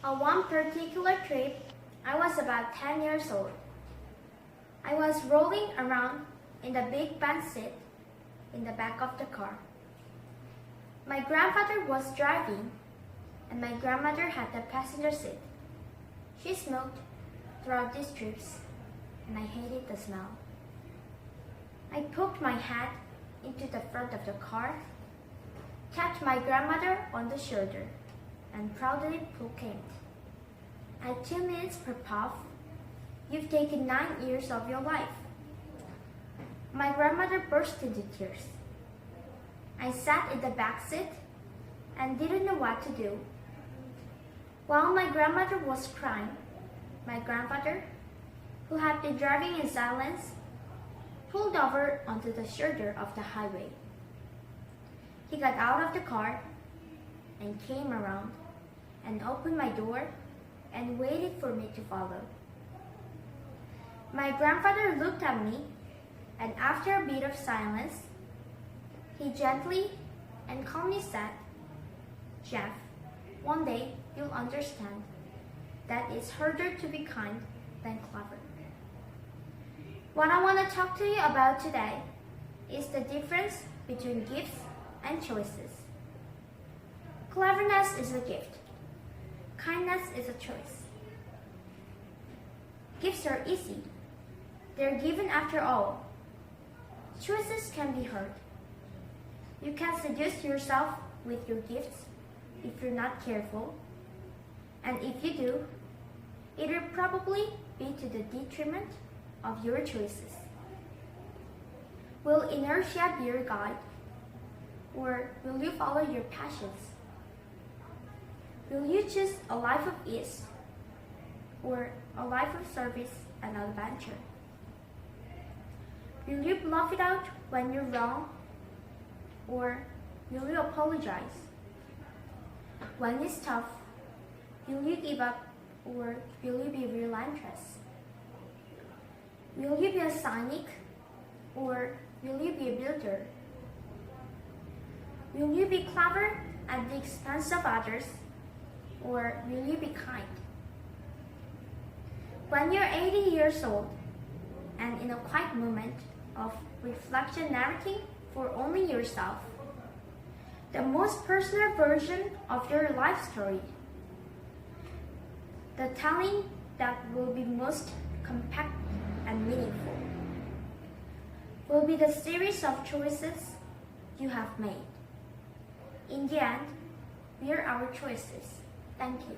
On one particular trip, I was about 10 years old. I was rolling around in the big bench seat in the back of the car. My grandfather was driving, and my grandmother had the passenger seat. She smoked throughout these trips, and I hated the smell. I poked my head into the front of the car, tapped my grandmother on the shoulder, and proudly proclaimed, "At 2 minutes per puff, you've taken 9 years of your life." My grandmother burst into tears. I sat in the back seat and didn't know what to do. While my grandmother was crying, my grandfather, who had been driving in silence, pulled over onto the shoulder of the highway. He got out of the car and came around and opened my door and waited for me to follow. My grandfather looked at me, and after a bit of silence, he gently and calmly said, "Jeff, one day you'll understand that it's harder to be kind than clever." What I want to talk to you about today is the difference between gifts and choices. Cleverness is a gift. Kindness is a choice. Gifts are easy. They're given after all. Choices can be hard. You can seduce yourself with your gifts if you're not careful. And if you do, it will probably be to the detriment of your choices. Will inertia be your guide? Or will you follow your passions? Will you choose a life of ease or a life of service and adventure? Will you bluff it out when you're wrong, or will you apologize? When it's tough, will you give up, or will you be relentless? Will you be a cynic, or will you be a builder? Will you be clever at the expense of others, or will you be kind? When you're 80 years old and in a quiet moment of reflection narrating for only yourself, the most personal version of your life story, the telling that will be most compact and meaningful, will be the series of choices you have made. In the end, we are our choices. Thank you.